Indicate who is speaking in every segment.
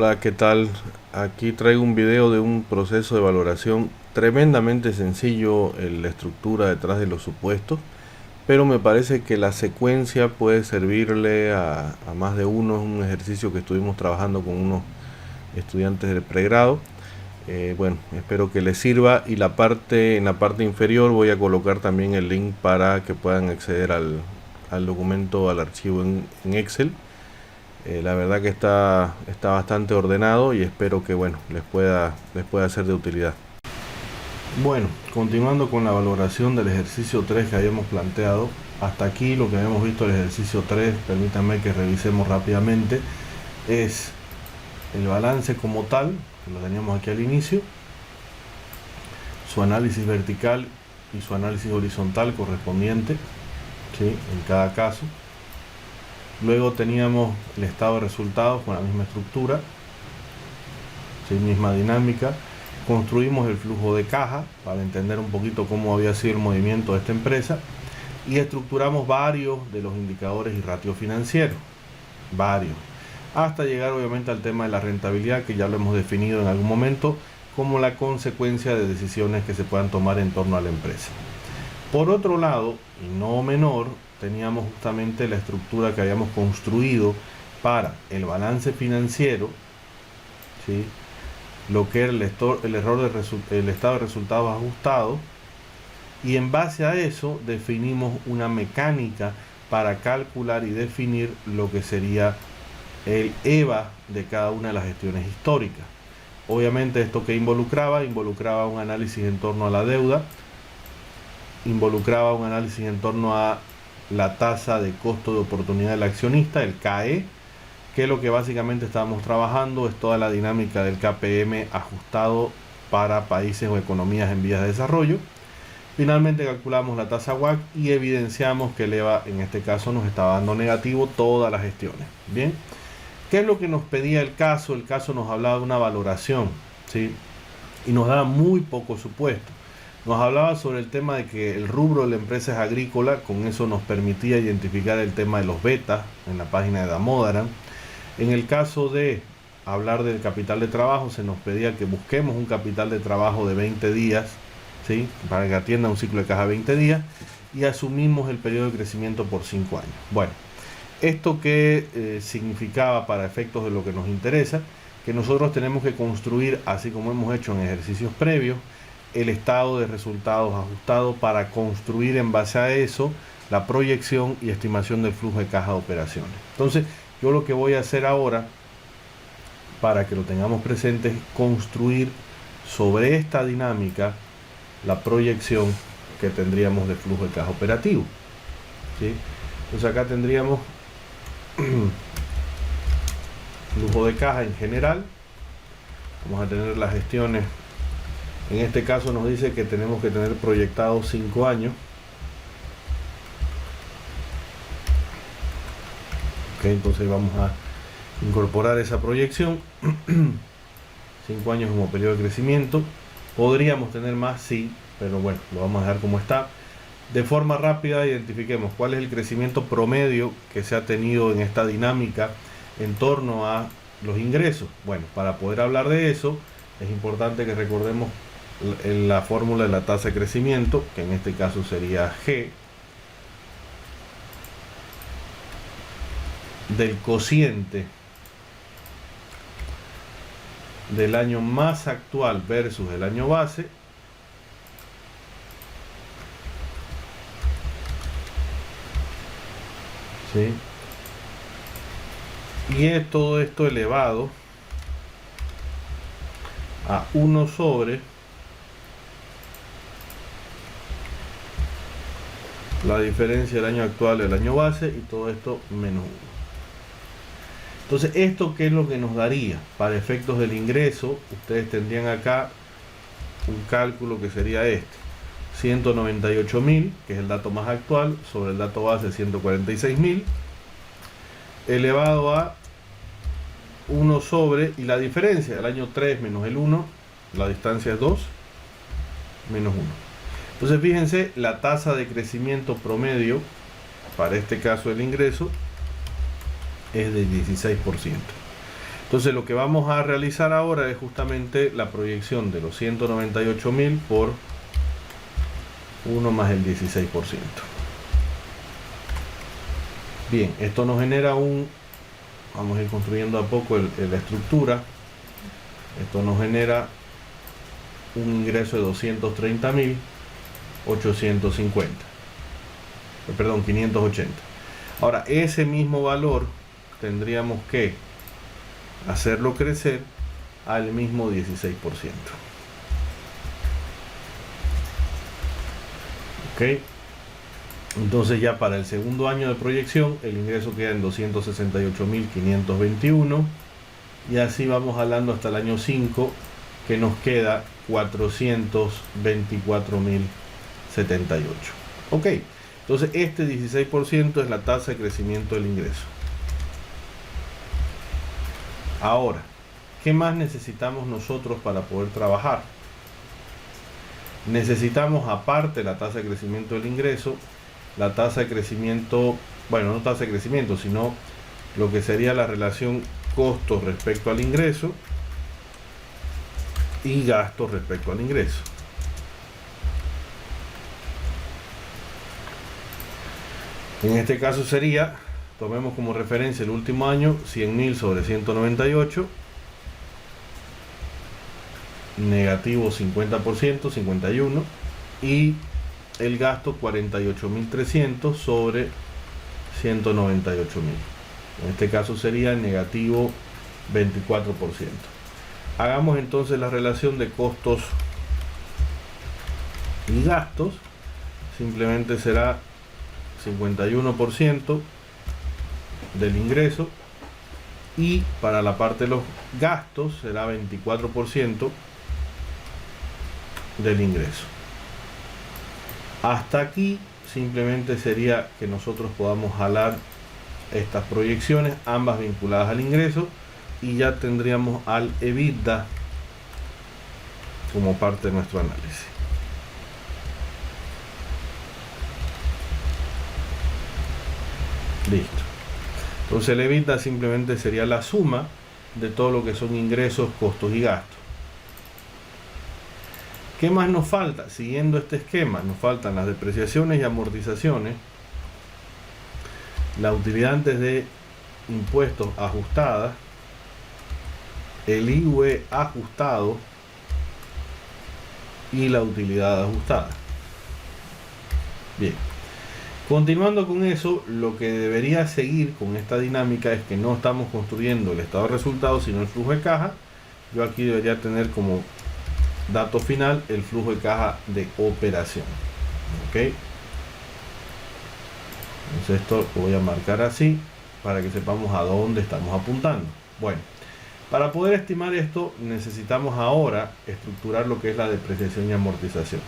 Speaker 1: Hola, ¿qué tal? Aquí traigo un video de un proceso de valoración tremendamente sencillo en la estructura detrás de los supuestos, pero me parece que la secuencia puede servirle a más de uno. Es un ejercicio que estuvimos trabajando con unos estudiantes del pregrado. Bueno, espero que les sirva, y en la parte inferior voy a colocar también el link para que puedan acceder al documento, al archivo en Excel. La verdad que está bastante ordenado y espero que bueno, les pueda ser de utilidad. Bueno, continuando con la valoración del ejercicio 3 que habíamos planteado, hasta aquí lo que habíamos visto del ejercicio 3, permítanme que revisemos rápidamente, es el balance como tal, que lo teníamos aquí al inicio, su análisis vertical y su análisis horizontal correspondiente, ¿sí?, en cada caso. Luego teníamos el estado de resultados con la misma estructura, ¿sí?, misma dinámica. Construimos el flujo de caja para entender un poquito cómo había sido el movimiento de esta empresa, y estructuramos varios de los indicadores y ratios financieros, varios, hasta llegar obviamente al tema de la rentabilidad, que ya lo hemos definido en algún momento como la consecuencia de decisiones que se puedan tomar en torno a la empresa. Por otro lado, y no menor, teníamos justamente la estructura que habíamos construido para el balance financiero, ¿sí?, lo que era el estado de resultados ajustados, y en base a eso definimos una mecánica para calcular y definir lo que sería el EVA de cada una de las gestiones históricas. Obviamente, esto que involucraba un análisis en torno a la deuda, involucraba un análisis en torno a la tasa de costo de oportunidad del accionista, el CAE, que lo que básicamente estábamos trabajando es toda la dinámica del KPM ajustado para países o economías en vías de desarrollo. Finalmente calculamos la tasa WACC y evidenciamos que el EVA en este caso nos estaba dando negativo todas las gestiones. Bien, ¿qué es lo que nos pedía el caso? El caso nos hablaba de una valoración, ¿sí?, y nos daba muy poco supuesto. Nos hablaba sobre el tema de que el rubro de la empresa es agrícola, con eso nos permitía identificar el tema de los betas en la página de Damodaran. En el caso de hablar del capital de trabajo, se nos pedía que busquemos un capital de trabajo de 20 días, ¿sí?, para que atienda un ciclo de caja de 20 días, y asumimos el periodo de crecimiento por 5 años. Bueno, ¿esto qué significaba para efectos de lo que nos interesa? Que nosotros tenemos que construir, así como hemos hecho en ejercicios previos, el estado de resultados ajustado para construir en base a eso la proyección y estimación del flujo de caja de operaciones. Entonces, yo lo que voy a hacer ahora, para que lo tengamos presente, es construir sobre esta dinámica la proyección que tendríamos de flujo de caja operativo, ¿sí? Entonces acá tendríamos flujo de caja en general. Vamos a tener las gestiones. En este caso nos dice que tenemos que tener proyectados 5 años. Okay, entonces vamos a incorporar esa proyección. 5 años como periodo de crecimiento. Podríamos tener más, sí, pero bueno, lo vamos a dejar como está. De forma rápida identifiquemos cuál es el crecimiento promedio que se ha tenido en esta dinámica en torno a los ingresos. Bueno, para poder hablar de eso es importante que recordemos la fórmula de la tasa de crecimiento, que en este caso sería G del cociente del año más actual versus el año base, ¿sí?, y es todo esto elevado a 1 sobre la diferencia del año actual del año base, y todo esto menos 1. Entonces, ¿esto qué es lo que nos daría? Para efectos del ingreso, ustedes tendrían acá un cálculo que sería este: 198.000, que es el dato más actual, sobre el dato base 146.000, elevado a 1 sobre, y la diferencia, el año 3 menos el 1, la distancia es 2, menos 1. Entonces, fíjense, la tasa de crecimiento promedio, para este caso el ingreso, es de 16%. Entonces lo que vamos a realizar ahora es justamente la proyección de los 198.000 por 1 más el 16%. Bien, esto nos genera vamos a ir construyendo a poco la estructura. Esto nos genera un ingreso de 230.850. Perdón, 580. Ahora, ese mismo valor tendríamos que hacerlo crecer al mismo 16%. Ok. Entonces ya para el segundo año de proyección el ingreso queda en 268.521 y así vamos jalando hasta el año 5, que nos queda 424.078. Ok, entonces este 16% es la tasa de crecimiento del ingreso. Ahora, ¿qué más necesitamos nosotros para poder trabajar? Necesitamos, aparte de la tasa de crecimiento del ingreso, la tasa de crecimiento, bueno, no tasa de crecimiento, sino lo que sería la relación costos respecto al ingreso y gastos respecto al ingreso. En este caso sería, tomemos como referencia el último año, 100.000 sobre 198, negativo 50%, 51, y el gasto 48.300 sobre 198.000. En este caso sería negativo 24%. Hagamos entonces la relación de costos y gastos. Simplemente será 51% del ingreso y para la parte de los gastos será 24% del ingreso. Hasta aquí simplemente sería que nosotros podamos jalar estas proyecciones, ambas vinculadas al ingreso, y ya tendríamos al EBITDA como parte de nuestro análisis. Listo. Entonces el EBITDA simplemente sería la suma de todo lo que son ingresos, costos y gastos. ¿Qué más nos falta? Siguiendo este esquema, nos faltan las depreciaciones y amortizaciones, la utilidad antes de impuestos ajustada, el IVA ajustado y la utilidad ajustada. Bien, continuando con eso, lo que debería seguir con esta dinámica es que no estamos construyendo el estado de resultados, sino el flujo de caja. Yo aquí debería tener como dato final el flujo de caja de operación. Ok, entonces esto lo voy a marcar así para que sepamos a dónde estamos apuntando. Bueno, para poder estimar esto necesitamos ahora estructurar lo que es la depreciación y amortización.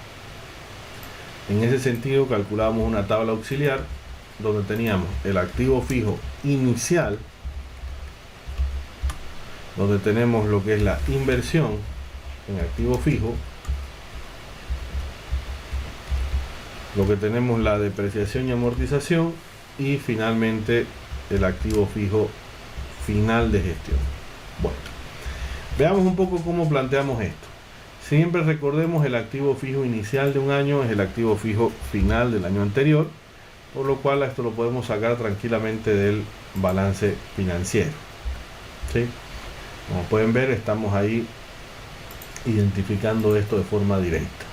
Speaker 1: En ese sentido calculamos una tabla auxiliar donde teníamos el activo fijo inicial, donde tenemos lo que es la inversión en activo fijo, lo que tenemos la depreciación y amortización y finalmente el activo fijo final de gestión. Bueno, veamos un poco cómo planteamos esto. Siempre recordemos, el activo fijo inicial de un año es el activo fijo final del año anterior, por lo cual esto lo podemos sacar tranquilamente del balance financiero. ¿Sí? Como pueden ver, estamos ahí identificando esto de forma directa.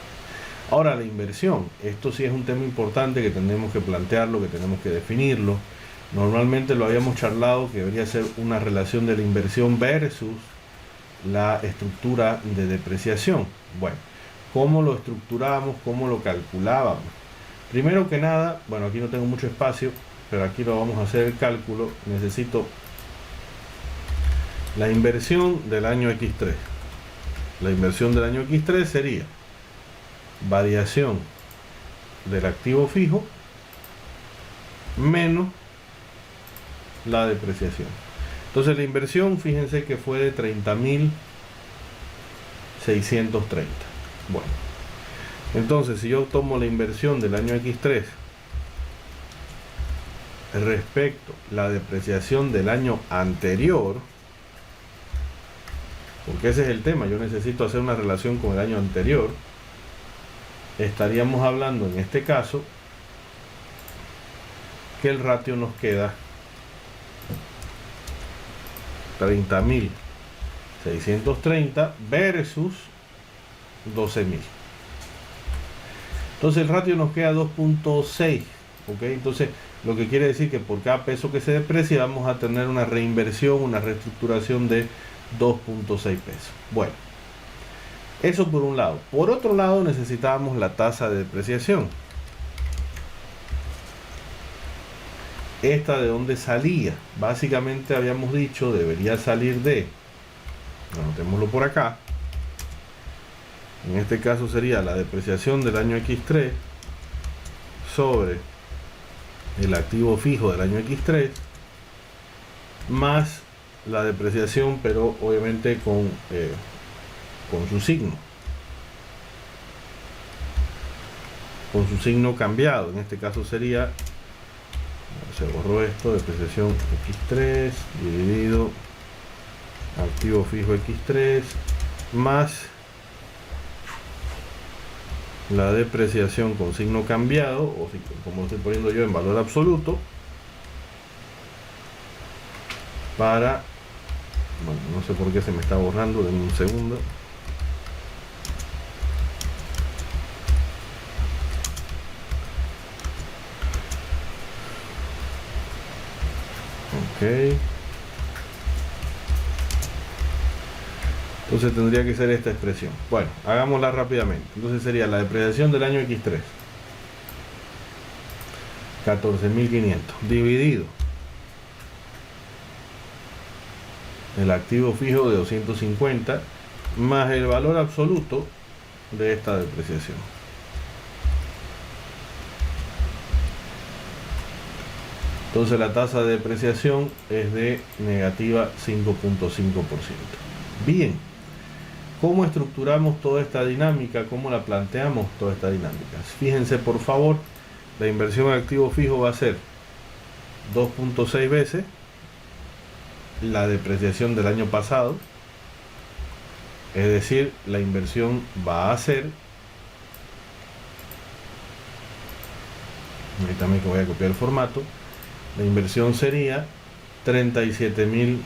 Speaker 1: Ahora, la inversión, esto sí es un tema importante que tenemos que plantearlo, que tenemos que definirlo. Normalmente lo habíamos charlado que debería ser una relación de la inversión versus la estructura de depreciación. Bueno, ¿cómo lo estructuramos? ¿Cómo lo calculábamos? Primero que nada, bueno, aquí no tengo mucho espacio, pero aquí lo vamos a hacer el cálculo. Necesito la inversión del año X3. La inversión del año X3 sería variación del activo fijo menos la depreciación. Entonces la inversión, fíjense que fue de 30.630. Bueno, entonces si yo tomo la inversión del año X3 respecto a la depreciación del año anterior, porque ese es el tema. Yo necesito hacer una relación con el año anterior. Estaríamos hablando en este caso que el ratio nos queda 30.630 versus 12.000. Entonces el ratio nos queda 2.6, ¿ok? Entonces lo que quiere decir que por cada peso que se deprecia vamos a tener una reinversión, una reestructuración de 2.6 pesos. Bueno, eso por un lado. Por otro lado necesitábamos la tasa de depreciación. ¿Esta de dónde salía? Básicamente habíamos dicho debería salir de, anotémoslo por acá, en este caso sería la depreciación del año X3 sobre el activo fijo del año X3 más la depreciación, pero obviamente con su signo cambiado. En este caso sería, se borró esto, depreciación X3 dividido activo fijo X3 más la depreciación con signo cambiado, o si, como lo estoy poniendo yo en valor absoluto, para, bueno, no sé por qué se me está borrando, denme un segundo. Ok. Entonces tendría que ser esta expresión. Bueno, hagámosla rápidamente. Entonces sería la depreciación del año X3, 14.500, dividido el activo fijo de 250 más el valor absoluto de esta depreciación. Entonces la tasa de depreciación es de negativa 5.5%. Bien. ¿Cómo estructuramos toda esta dinámica? ¿Cómo la planteamos toda esta dinámica? Fíjense por favor, la inversión en activo fijo va a ser 2.6 veces la depreciación del año pasado. Es decir, la inversión va a ser, ahí también que voy a copiar el formato, la inversión sería 37.011,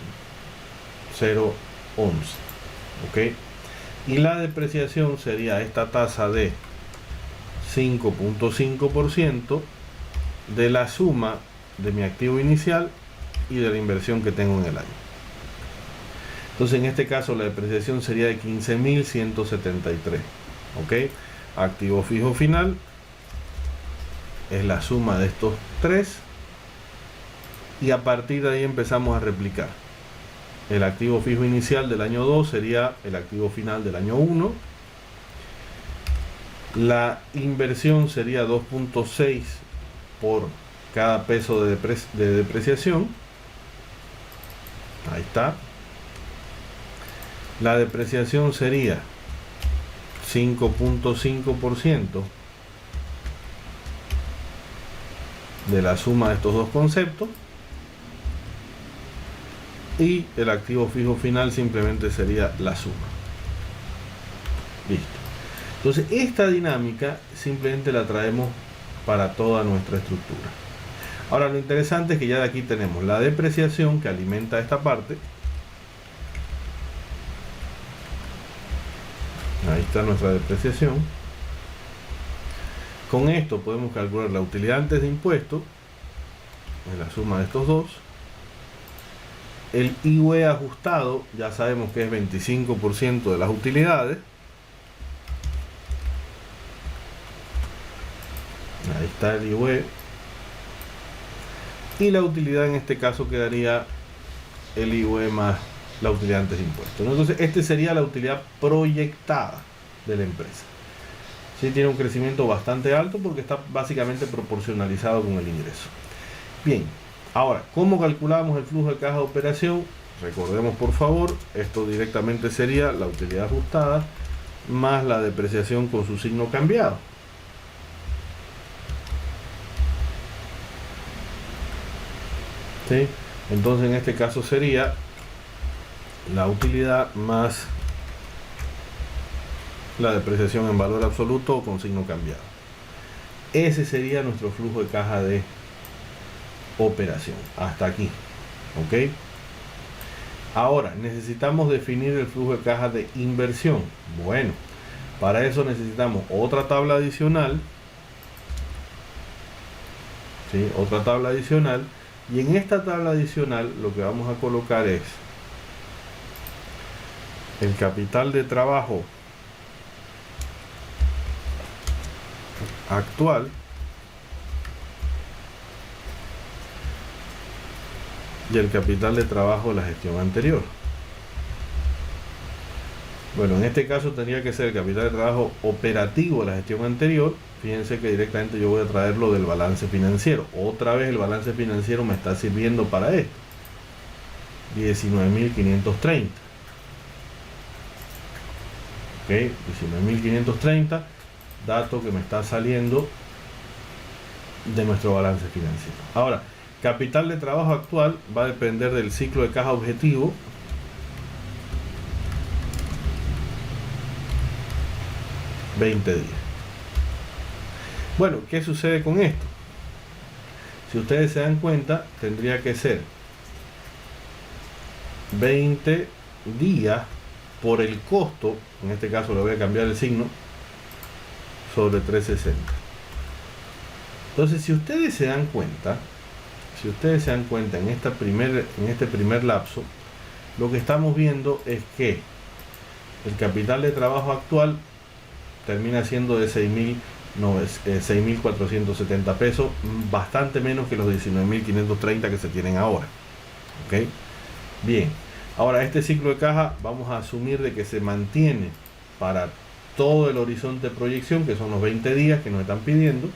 Speaker 1: ¿ok? Y la depreciación sería esta tasa de 5.5% de la suma de mi activo inicial y de la inversión que tengo en el año. Entonces en este caso la depreciación sería de 15.173, ¿ok? Activo fijo final es la suma de estos tres y a partir de ahí empezamos a replicar. El activo fijo inicial del año 2 sería el activo final del año 1. La inversión sería 2.6 por cada peso de depreciación. Ahí está. La depreciación sería 5.5% de la suma de estos dos conceptos. Y el activo fijo final simplemente sería la suma. Listo. Entonces esta dinámica simplemente la traemos para toda nuestra estructura. Ahora lo interesante es que ya de aquí tenemos la depreciación que alimenta esta parte. Ahí está nuestra depreciación. Con esto podemos calcular la utilidad antes de impuestos, es la suma de estos dos. El IUE ajustado, ya sabemos que es 25% de las utilidades. Ahí está el IUE. Y la utilidad en este caso quedaría el IUE más la utilidad antes de impuestos. Entonces, este sería la utilidad proyectada de la empresa. Sí, tiene un crecimiento bastante alto porque está básicamente proporcionalizado con el ingreso. Bien. Ahora, ¿cómo calculamos el flujo de caja de operación? Recordemos por favor, esto directamente sería la utilidad ajustada más la depreciación con su signo cambiado. ¿Sí? Entonces en este caso sería la utilidad más la depreciación en valor absoluto o con signo cambiado. Ese sería nuestro flujo de caja de operación. Hasta aquí. ¿Ok? Ahora, necesitamos definir el flujo de caja de inversión. Bueno, para eso necesitamos otra tabla adicional. ¿Sí? Otra tabla adicional. Y en esta tabla adicional lo que vamos a colocar es el capital de trabajo actual y el capital de trabajo de la gestión anterior. Bueno, en este caso tendría que ser el capital de trabajo operativo de la gestión anterior. Fíjense que directamente yo voy a traerlo del balance financiero. Otra vez el balance financiero me está sirviendo para esto. 19.530. Ok, 19.530, dato que me está saliendo de nuestro balance financiero. Ahora, capital de trabajo actual va a depender del ciclo de caja objetivo. $20 días. Bueno, ¿qué sucede con esto? Si ustedes se dan cuenta, tendría que ser 20 días por el costo, en este caso le voy a cambiar el signo, sobre 360. Entonces, si ustedes se dan cuenta en este primer lapso, lo que estamos viendo es que el capital de trabajo actual termina siendo de 6.470 pesos, bastante menos que los 19.530 que se tienen ahora. ¿Ok? Bien, ahora este ciclo de caja vamos a asumir de que se mantiene para todo el horizonte de proyección, que son los 20 días que nos están pidiendo.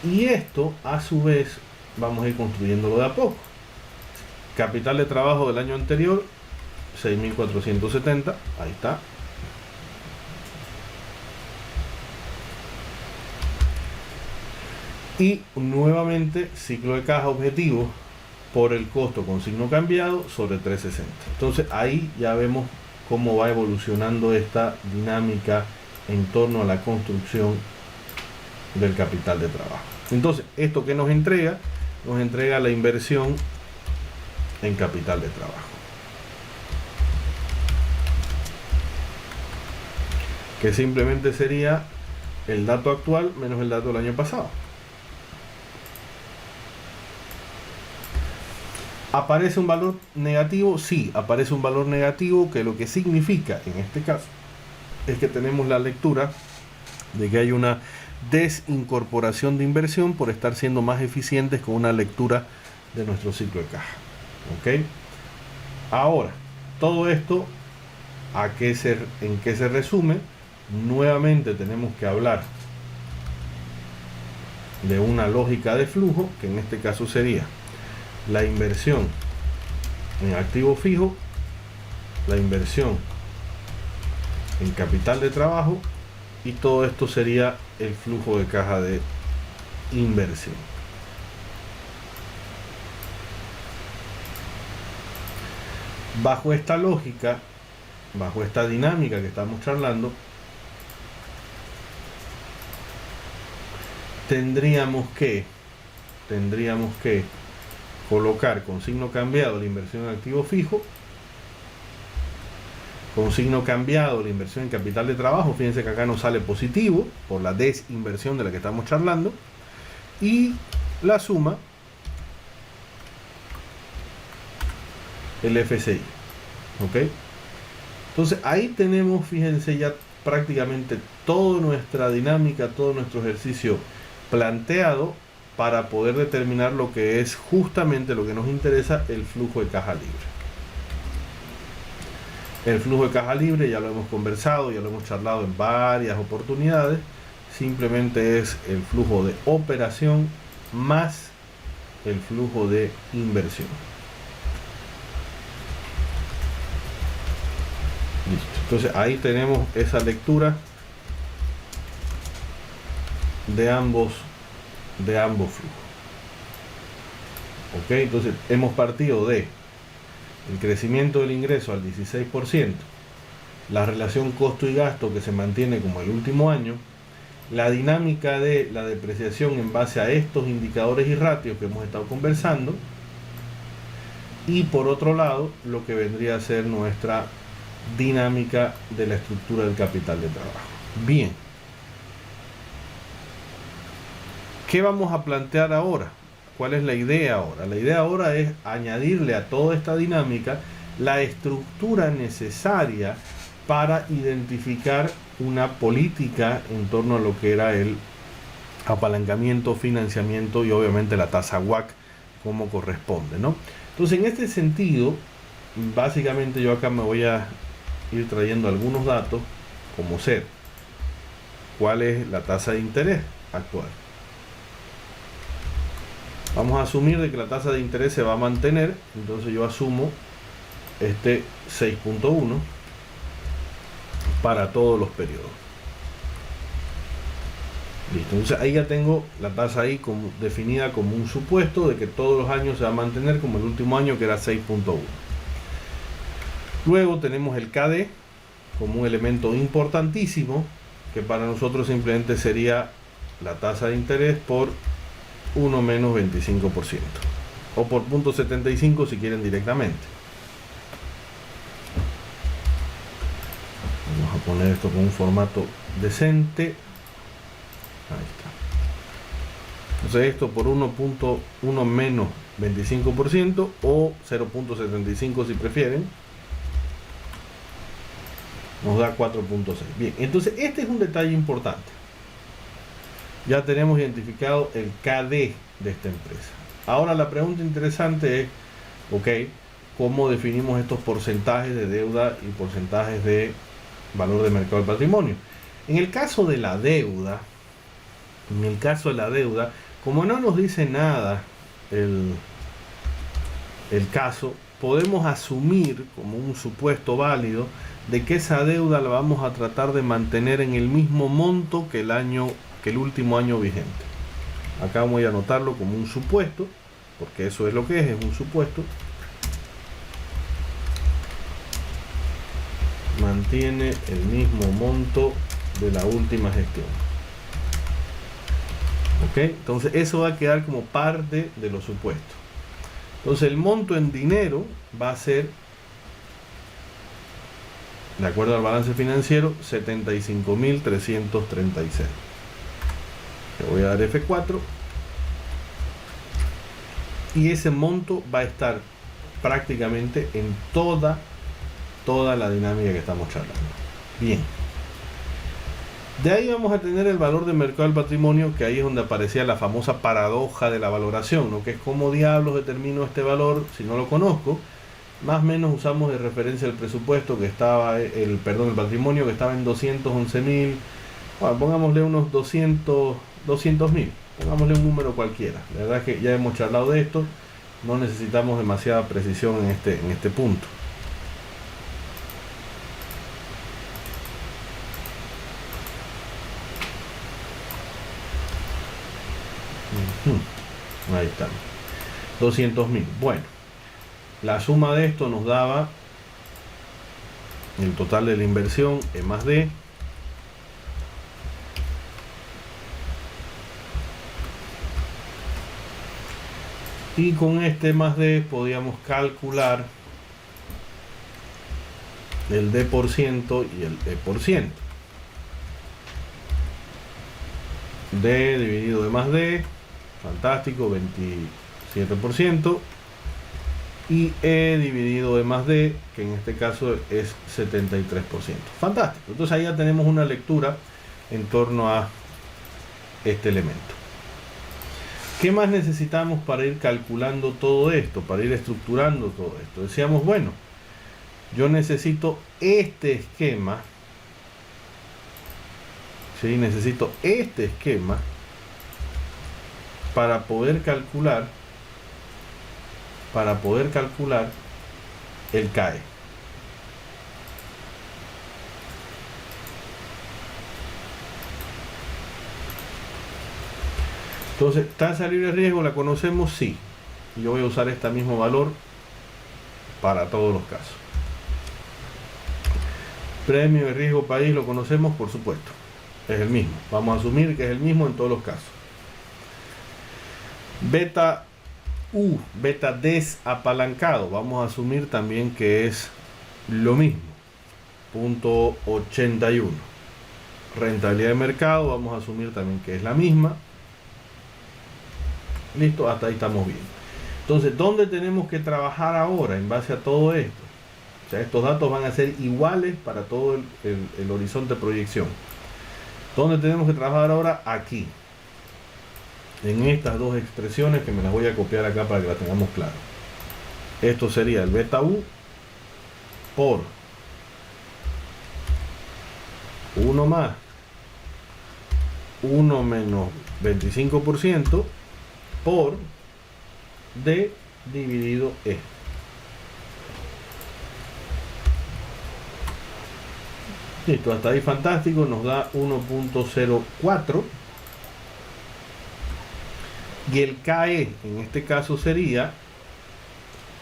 Speaker 1: Y esto, a su vez, vamos a ir construyéndolo de a poco. Capital de trabajo del año anterior, 6.470, ahí está. Y nuevamente, ciclo de caja objetivo por el costo con signo cambiado sobre 360. Entonces ahí ya vemos cómo va evolucionando esta dinámica en torno a la construcción del capital de trabajo. Entonces, ¿esto qué nos entrega? Nos entrega la inversión en capital de trabajo. Que simplemente sería el dato actual menos el dato del año pasado. ¿Aparece un valor negativo? Sí, aparece un valor negativo, que lo que significa en este caso es que tenemos la lectura de que hay una desincorporación de inversión por estar siendo más eficientes con una lectura de nuestro ciclo de caja. ¿Ok? Ahora, todo esto, ¿en qué se resume? Nuevamente tenemos que hablar de una lógica de flujo, que en este caso sería la inversión en activo fijo, la inversión en capital de trabajo, y todo esto sería el flujo de caja de inversión. Bajo esta lógica, bajo esta dinámica que estamos charlando, tendríamos que colocar con signo cambiado la inversión en activo fijo, con signo cambiado la inversión en capital de trabajo. Fíjense que acá nos sale positivo por la desinversión de la que estamos charlando, y la suma el FCI. ¿Ok? Entonces ahí tenemos, fíjense, ya prácticamente toda nuestra dinámica, todo nuestro ejercicio planteado para poder determinar lo que es justamente lo que nos interesa, el flujo de caja libre. El flujo de caja libre ya lo hemos conversado, ya lo hemos charlado en varias oportunidades. Simplemente es el flujo de operación más el flujo de inversión. Listo. Entonces ahí tenemos esa lectura de ambos flujos. Ok, entonces hemos partido de el crecimiento del ingreso al 16%, la relación costo y gasto que se mantiene como el último año, la dinámica de la depreciación en base a estos indicadores y ratios que hemos estado conversando, y por otro lado lo que vendría a ser nuestra dinámica de la estructura del capital de trabajo. Bien, ¿qué vamos a plantear ahora? ¿Cuál es la idea ahora? La idea ahora es añadirle a toda esta dinámica la estructura necesaria para identificar una política en torno a lo que era el apalancamiento, financiamiento y obviamente la tasa WACC como corresponde, ¿no? Entonces, en este sentido, básicamente yo acá me voy a ir trayendo algunos datos, como ser cuál es la tasa de interés actual. Vamos a asumir de que la tasa de interés se va a mantener, entonces yo asumo este 6.1 para todos los periodos. Listo, entonces ahí ya tengo la tasa ahí como definida como un supuesto de que todos los años se va a mantener como el último año, que era 6.1. Luego tenemos el KD como un elemento importantísimo, que para nosotros simplemente sería la tasa de interés por 1 menos 25%, o por 0.75 si quieren directamente. Vamos a poner esto con un formato decente. Ahí está. Entonces esto por 1.1 menos 25% o 0.75 si prefieren, nos da 4.6. Bien, entonces este es un detalle importante. Ya tenemos identificado el KD de esta empresa. Ahora la pregunta interesante es, ok, ¿cómo definimos estos porcentajes de deuda y porcentajes de valor de mercado del patrimonio? En el caso de la deuda, como no nos dice nada el caso, podemos asumir como un supuesto válido de que esa deuda la vamos a tratar de mantener en el mismo monto que el último año vigente. Acá voy a anotarlo como un supuesto, porque eso es lo que es un supuesto. Mantiene el mismo monto de la última gestión. Ok, entonces eso va a quedar como parte de los supuestos. Entonces el monto en dinero va a ser, de acuerdo al balance financiero, 75.336. Le voy a dar F4 y ese monto va a estar prácticamente en toda la dinámica que estamos charlando. Bien, de ahí vamos a tener el valor de mercado del patrimonio, que ahí es donde aparecía la famosa paradoja de la valoración, ¿no? Que es cómo diablos determino este valor si no lo conozco. Más o menos usamos de referencia el presupuesto que estaba, el patrimonio que estaba en 211.000. Bueno, pongámosle unos 200.000, pongámosle un número cualquiera. La verdad es que ya hemos charlado de esto, no necesitamos demasiada precisión en este punto. Ahí está, 200.000. Bueno, la suma de esto nos daba el total de la inversión E más D, y con este más D podíamos calcular el D por ciento y el E por ciento. D dividido E más D, fantástico, 27%, y E dividido E más D, que en este caso es 73%. Fantástico. Entonces ahí ya tenemos una lectura en torno a este elemento. ¿Qué más necesitamos para ir calculando todo esto, para ir estructurando todo esto? Decíamos, bueno, yo necesito este esquema, ¿sí? Necesito este esquema para poder calcular el CAE. Entonces, tasa libre de riesgo, ¿la conocemos? Sí. Yo voy a usar este mismo valor para todos los casos. Premio de riesgo país lo conocemos, por supuesto, es el mismo. Vamos a asumir que es el mismo en todos los casos. Beta U, beta desapalancado, vamos a asumir también que es lo mismo, 0.81. Rentabilidad de mercado, vamos a asumir también que es la misma. Listo, hasta ahí estamos bien. Entonces, ¿dónde tenemos que trabajar ahora en base a todo esto? O sea, estos datos van a ser iguales para todo el horizonte de proyección. ¿Dónde tenemos que trabajar ahora? Aquí. En estas dos expresiones que me las voy a copiar acá para que las tengamos claras. Esto sería el beta U por 1 más 1 menos 25% por D dividido E. Listo, hasta ahí fantástico, nos da 1.04. Y el KE en este caso sería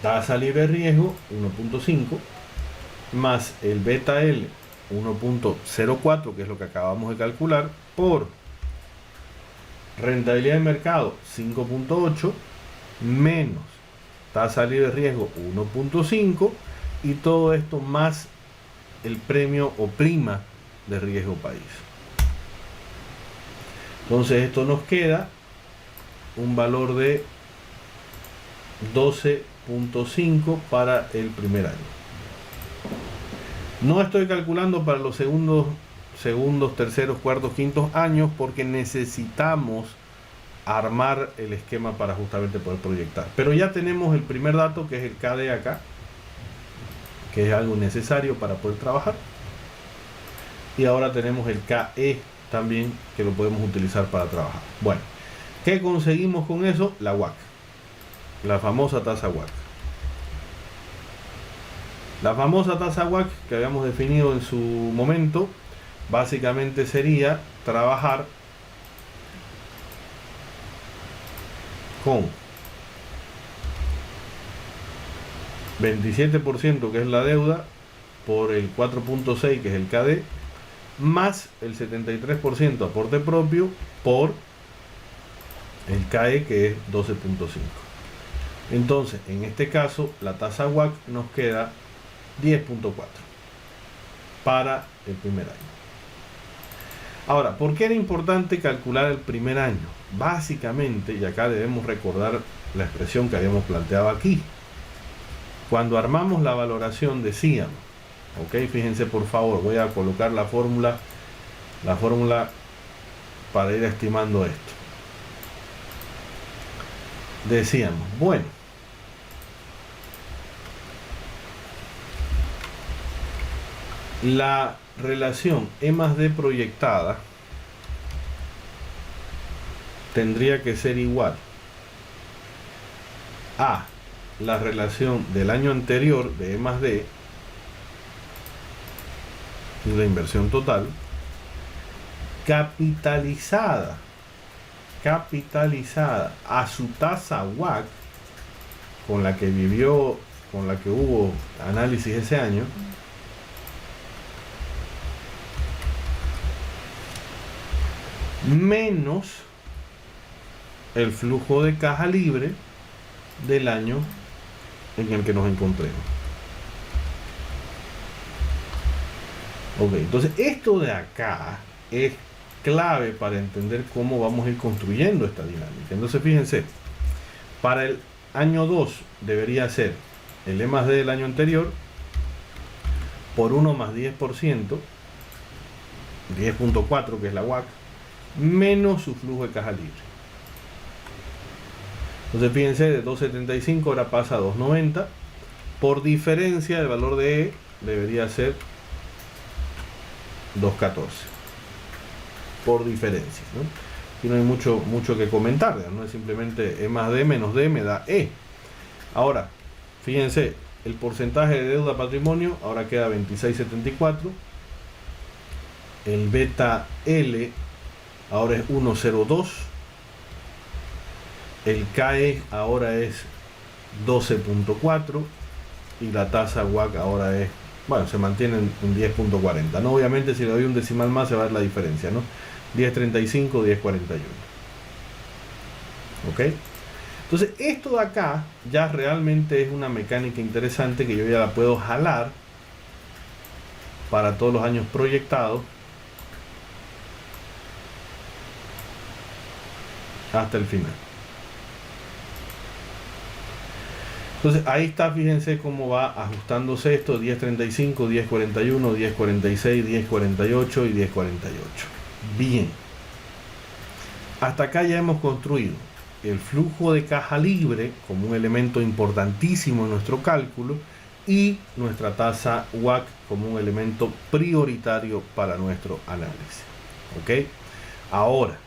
Speaker 1: tasa libre de riesgo 1.5 más el beta L 1.04, que es lo que acabamos de calcular, por rentabilidad de mercado 5.8 menos tasa libre de riesgo 1.5 y todo esto más el premio o prima de riesgo país. Entonces esto nos queda un valor de 12.5 para el primer año. No estoy calculando para los segundos, terceros, cuartos, quintos años porque necesitamos armar el esquema para justamente poder proyectar. Pero ya tenemos el primer dato, que es el KD acá, que es algo necesario para poder trabajar. Y ahora tenemos el KE también, que lo podemos utilizar para trabajar. Bueno, ¿qué conseguimos con eso? La WACC, la famosa tasa WACC. La famosa tasa WACC que habíamos definido en su momento, básicamente sería trabajar con 27%, que es la deuda, por el 4.6, que es el KD, más el 73% aporte propio por el KE, que es 12.5. Entonces, en este caso, la tasa WACC nos queda 10.4 para el primer año. Ahora, ¿por qué era importante calcular el primer año? Básicamente, y acá debemos recordar la expresión que habíamos planteado aquí. Cuando armamos la valoración decíamos, ok, fíjense por favor, voy a colocar la fórmula para ir estimando esto. Decíamos, bueno, la relación E más D proyectada tendría que ser igual a la relación del año anterior de E más D, y la inversión total, capitalizada a su tasa WACC con la que hubo análisis ese año, menos el flujo de caja libre del año en el que nos encontremos. Ok, entonces esto de acá es clave para entender cómo vamos a ir construyendo esta dinámica. Entonces fíjense, para el año 2 debería ser el E más D del año anterior por 1 más 10%, 10.4, que es la WACC, menos su flujo de caja libre. Entonces fíjense, de 2.75 ahora pasa a 2.90. Por diferencia, el valor de E debería ser 2.14. Por diferencia, ¿no? Aquí no hay mucho que comentar, no es simplemente E más D menos D me da E. Ahora, fíjense, el porcentaje de deuda a patrimonio ahora queda 26.74. El beta L ahora es 1.02. El KE ahora es 12.4. y la tasa WACC ahora es, bueno, se mantiene en 10.40, ¿no? Obviamente si le doy un decimal más se va a ver la diferencia, ¿no? 10.35, 10.41. ¿Ok? Entonces esto de acá ya realmente es una mecánica interesante que yo ya la puedo jalar para todos los años proyectados hasta el final. Entonces ahí está, fíjense cómo va ajustándose esto: 10.35, 10.41, 10.46, 10.48 y 10.48. Bien, hasta acá ya hemos construido el flujo de caja libre como un elemento importantísimo en nuestro cálculo y nuestra tasa WACC como un elemento prioritario para nuestro análisis. ¿Ok? Ahora,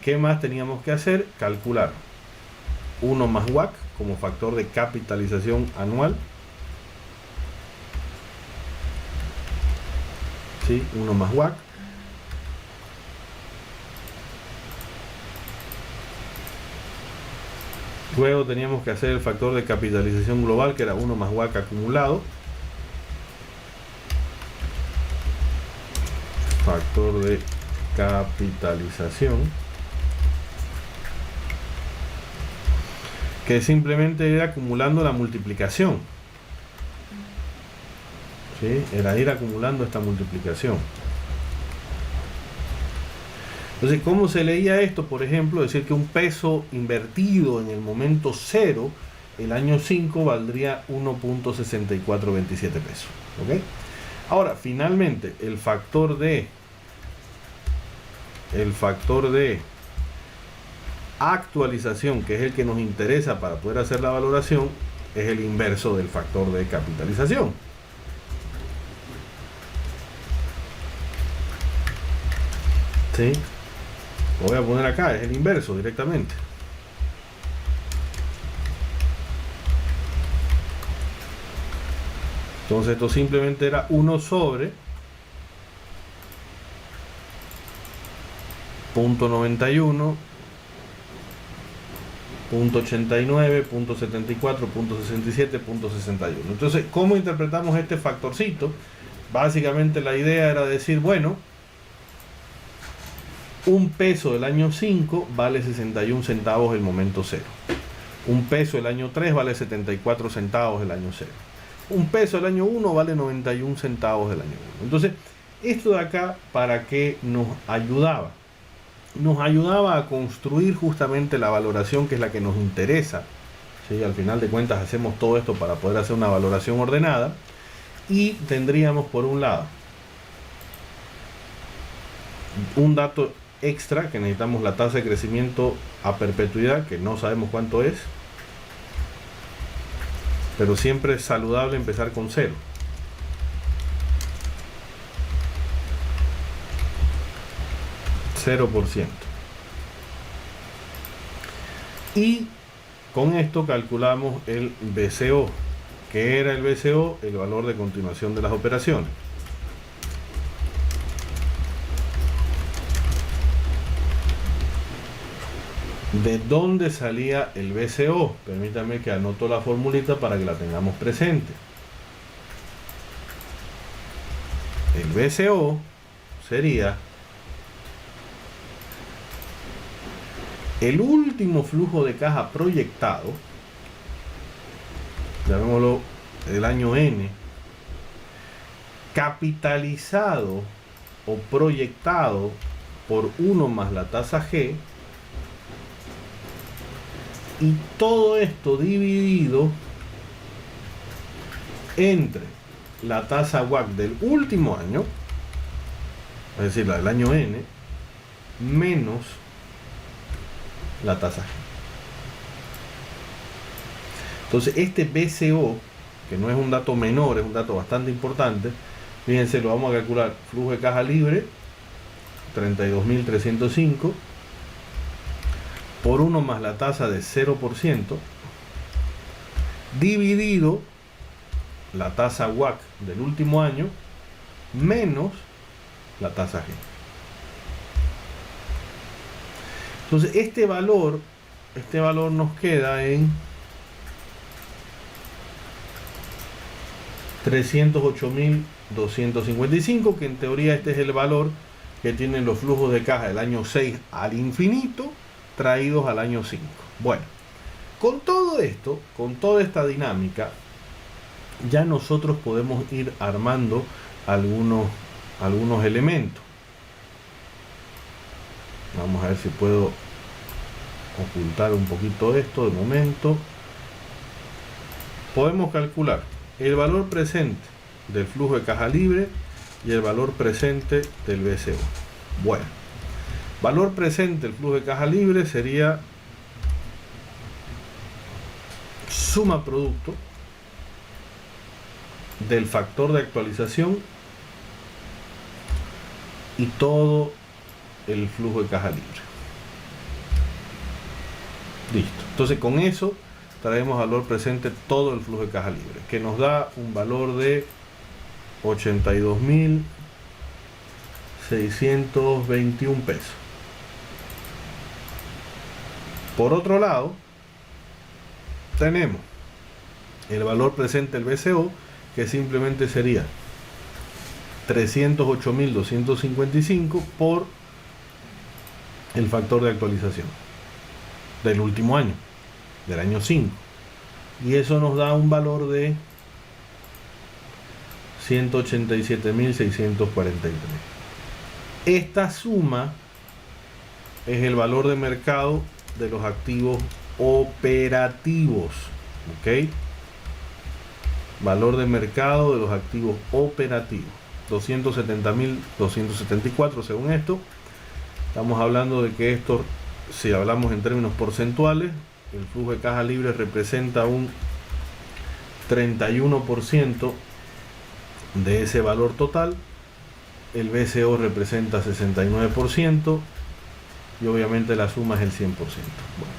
Speaker 1: ¿qué más teníamos que hacer? Calcular 1 más WACC como factor de capitalización anual. ¿Sí? 1 más WACC. Luego teníamos que hacer el factor de capitalización global, que era 1 más WACC acumulado. Factor de capitalización, que simplemente era acumulando la multiplicación. ¿Sí? Era ir acumulando esta multiplicación. Entonces, ¿cómo se leía esto? Por ejemplo, decir que un peso invertido en el momento 0, el año 5 valdría 1.6427 pesos. ¿Ok? Ahora, finalmente, el factor de actualización, que es el que nos interesa para poder hacer la valoración, es el inverso del factor de capitalización. ¿Sí? Lo voy a poner acá, es el inverso directamente. Entonces esto simplemente era 1 sobre 0.91, 0.89, 0.74, 0.67, 0.61. Entonces, ¿cómo interpretamos este factorcito? Básicamente la idea era decir, bueno, un peso del año 5 vale 61 centavos el momento 0. Un peso del año 3 vale 74 centavos el año 0. Un peso del año 1 vale 91 centavos del año 1. Entonces, esto de acá, ¿para qué nos ayudaba? Nos ayudaba a construir justamente la valoración que es la que nos interesa. ¿Sí? Al final de cuentas hacemos todo esto para poder hacer una valoración ordenada. Y tendríamos por un lado un dato extra, que necesitamos la tasa de crecimiento a perpetuidad, que no sabemos cuánto es, pero siempre es saludable empezar con 0. %. Y con esto calculamos el BCO. ¿Qué era el BCO? El valor de continuación de las operaciones. ¿De dónde salía el BCO? Permítame que anoto la formulita para que la tengamos presente. El BCO sería el último flujo de caja proyectado, llamémoslo el año N, capitalizado o proyectado por 1 más la tasa G, y todo esto dividido entre la tasa WACC del último año, es decir, la del año N, menos la tasa G. Entonces este BCO, que no es un dato menor, es un dato bastante importante, fíjense, lo vamos a calcular: flujo de caja libre 32.305 por 1 más la tasa de 0%, dividido la tasa WACC del último año menos la tasa G. Entonces este valor nos queda en 308.255, que en teoría este es el valor que tienen los flujos de caja del año 6 al infinito traídos al año 5. Bueno, con todo esto, con toda esta dinámica, ya nosotros podemos ir armando algunos elementos. Vamos a ver si puedo ocultar un poquito esto de momento. Podemos calcular el valor presente del flujo de caja libre y el valor presente del BCO. Bueno, valor presente del flujo de caja libre sería suma producto del factor de actualización y todo el flujo de caja libre. Listo. Entonces con eso traemos valor presente todo el flujo de caja libre, que nos da un valor de 82.621 pesos. Por otro lado, tenemos el valor presente del BCO, que simplemente sería 308.255 por el factor de actualización del último año, del año 5, y eso nos da un valor de 187.643. Esta suma es el valor de mercado de los activos operativos, ¿ok? Valor de mercado de los activos operativos, 270.274 según esto. Estamos hablando de que esto, si hablamos en términos porcentuales, el flujo de caja libre representa un 31% de ese valor total, el BCO representa 69% y obviamente la suma es el 100%. Bueno,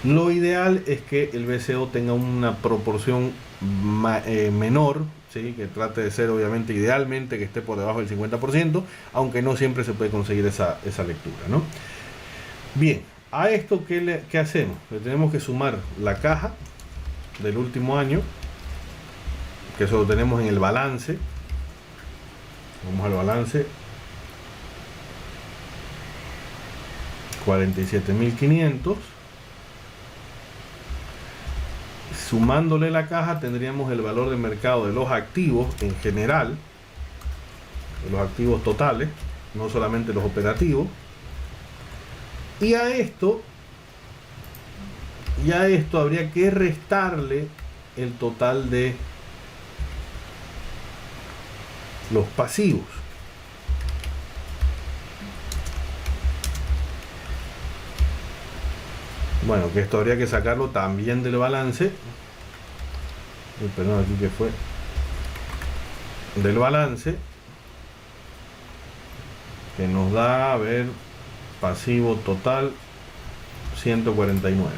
Speaker 1: lo ideal es que el BCO tenga una proporción menor, ¿sí? Que trate de ser, obviamente, idealmente que esté por debajo del 50%, aunque no siempre se puede conseguir esa lectura, ¿no? Bien, a esto ¿qué hacemos? Le tenemos que sumar la caja del último año, que eso lo tenemos en el balance. Vamos al balance. 47.500. Sumándole la caja tendríamos el valor de mercado de los activos en general, de los activos totales, no solamente los operativos. Y a esto habría que restarle el total de los pasivos. Bueno, que esto habría que sacarlo también del balance. Perdón, aquí que fue del balance, que nos da, a ver, pasivo total 149.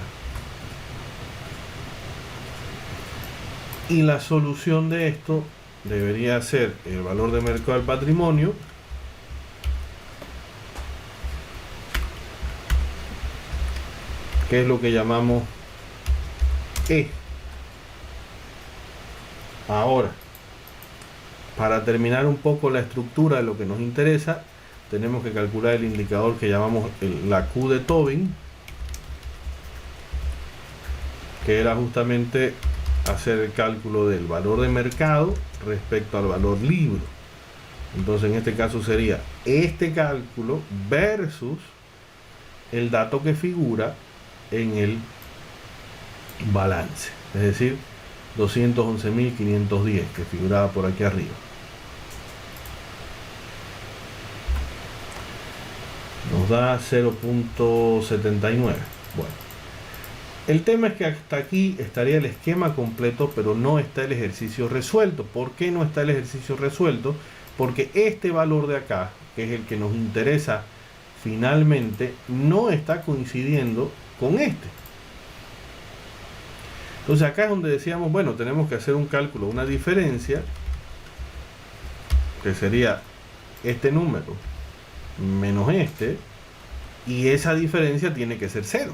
Speaker 1: Y la solución de esto debería ser el valor de mercado del patrimonio que es lo que llamamos E. Ahora, para terminar un poco la estructura de lo que nos interesa, tenemos que calcular el indicador que llamamos la Q de Tobin, que era justamente hacer el cálculo del valor de mercado respecto al valor libro. Entonces en este caso sería este cálculo versus el dato que figura en el balance, es decir, 211.510 que figuraba por aquí arriba. Nos da 0.79. Bueno, el tema es que hasta aquí estaría el esquema completo, pero no está el ejercicio resuelto. ¿Por qué no está el ejercicio resuelto? Porque este valor de acá, que es el que nos interesa finalmente, no está coincidiendo con este. Entonces acá es donde decíamos, bueno, tenemos que hacer un cálculo, una diferencia, que sería este número menos este, y esa diferencia tiene que ser 0.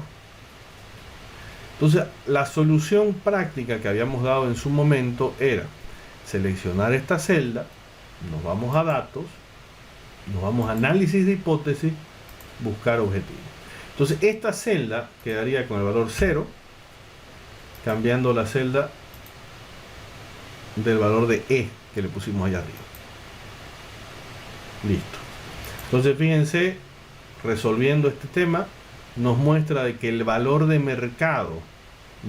Speaker 1: Entonces la solución práctica que habíamos dado en su momento era, seleccionar esta celda, nos vamos a datos, nos vamos a análisis de hipótesis, buscar objetivo. Entonces esta celda quedaría con el valor 0, cambiando la celda del valor de E que le pusimos allá arriba. Listo. Entonces fíjense, resolviendo este tema, nos muestra de que el valor de mercado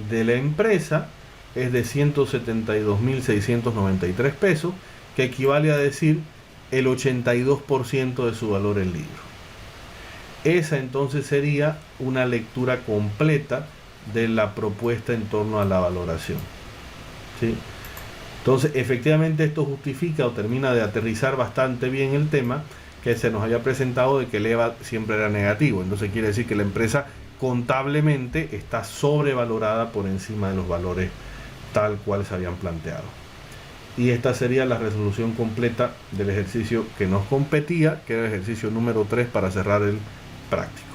Speaker 1: de la empresa es de 172.693 pesos, que equivale a decir el 82% de su valor en libro. Esa entonces sería una lectura completa de la propuesta en torno a la valoración, ¿sí? Entonces efectivamente esto justifica o termina de aterrizar bastante bien el tema que se nos había presentado de que el EVA siempre era negativo. Entonces quiere decir que la empresa contablemente está sobrevalorada por encima de los valores tal cual se habían planteado. Y esta sería la resolución completa del ejercicio que nos competía, que era el ejercicio número 3 para cerrar el práctico.